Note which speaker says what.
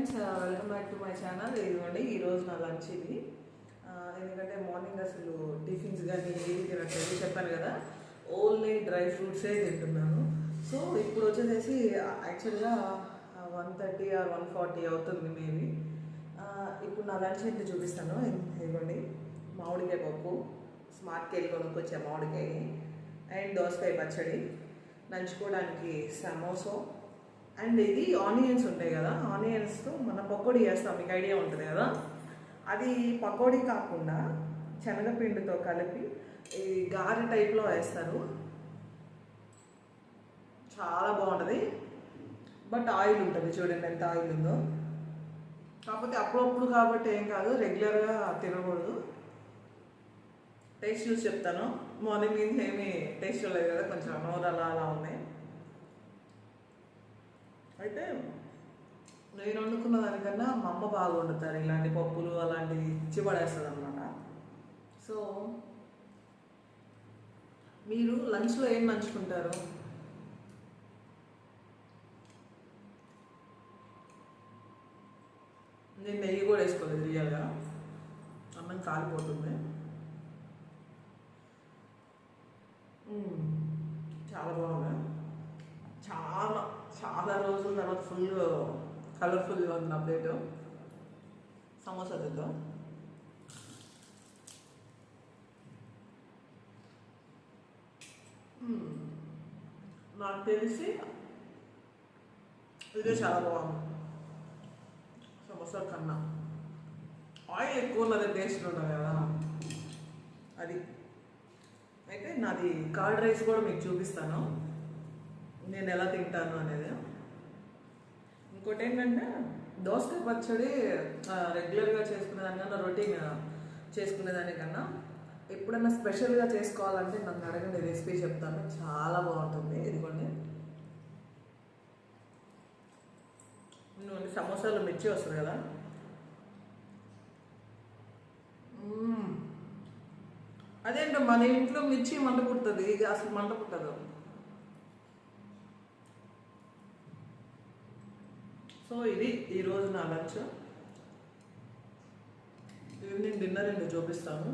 Speaker 1: Friends, welcome back to my channel. ఇదిగోండి ఈరోజు నా లంచ్ ఇది. ఎందుకంటే మార్నింగ్ అసలు టిఫిన్స్ కానీ ఏది తినట్లేదు చెప్పాను కదా, ఓన్లీ డ్రై ఫ్రూట్సే తింటున్నాను. సో ఇప్పుడు వచ్చేసేసి యాక్చువల్గా 1:30 ఆర్ 1:40 అవుతుంది మేబీ. ఇప్పుడు నా లంచ్ ఏంటి చూపిస్తాను. ఇదిగోండి మామిడికాయ పప్పు, స్మార్ట్కి వెళ్ళి కొనుక్కొచ్చే మామిడికాయ అండ్ దోసకాయ పచ్చడి, నంచుకోవడానికి సమోసా అండ్ ఇది ఆనియన్స్ ఉంటాయి కదా, ఆనియన్స్తో మనం పకోడీ చేస్తాం, మీకు ఐడియా ఉంటుంది కదా. అది పకోడీ కాకుండా శనగపిండితో కలిపి ఈ గారె టైప్లో వేస్తారు, చాలా బాగుంటుంది. బట్ ఆయిల్ ఉంటుంది, చూడండి ఎంత ఆయిల్ ఉందో. కాకపోతే అప్పుడప్పుడు కాబట్టి ఏం కాదు, రెగ్యులర్గా తినకూడదు. టేస్ట్ చూసి చెప్తాను. మార్నింగ్ నుంచి ఏమీ టేస్ట్ లేదు కదా, కొంచెం నోరు అలా అలా ఉన్నాయి. అయితే నేను వండుకున్న దానికన్నా మా అమ్మ బాగా వండుతారు ఇలాంటి పప్పులు, అలాంటివి ఇచ్చి పడేస్తుంది అనమాట. సో మీరు లంచ్లో ఏం నంచుకుంటారు? నేను నెయ్యి కూడా వేసుకోలేదు, రియల్గా అన్నం కాలిపోతుంది. చాలా బాగుంది. చాలా చాలా రోజుల తర్వాత ఫుల్ కలర్ఫుల్గా ఉంది నా ప్లేటు. సమోసా తిద్దాం. నాకు తెలిసి ఇదే చాలా బాగుంది సమోసా కన్నా. ఆయిల్ ఎక్కువ ఉన్నది, టేస్ట్ ఉండదు కదా అది. అయితే నాది కర్డ్ రైస్ కూడా మీకు చూపిస్తాను, నేను ఎలా తింటాను అనేది. ఇంకోటి ఏంటంటే దోసకాయ పచ్చడి రెగ్యులర్గా చేసుకునేదానికన్నా, రొటీన్ చేసుకునేదానికన్నా ఎప్పుడైనా స్పెషల్గా చేసుకోవాలంటే నన్ను అడగండి, రెసిపీ చెప్తాను, చాలా బాగుంటుంది. ఇదిగోండి సమోసాలో మిర్చి వస్తుంది కదా, అదేంటో మన ఇంట్లో మిర్చి మంట పుడుతుంది, ఇది అసలు మంట పుట్టదు. సో ఇది ఈరోజు నా లంచ్. ఈవినింగ్ డిన్నర్ ఏంటో చూపిస్తాను.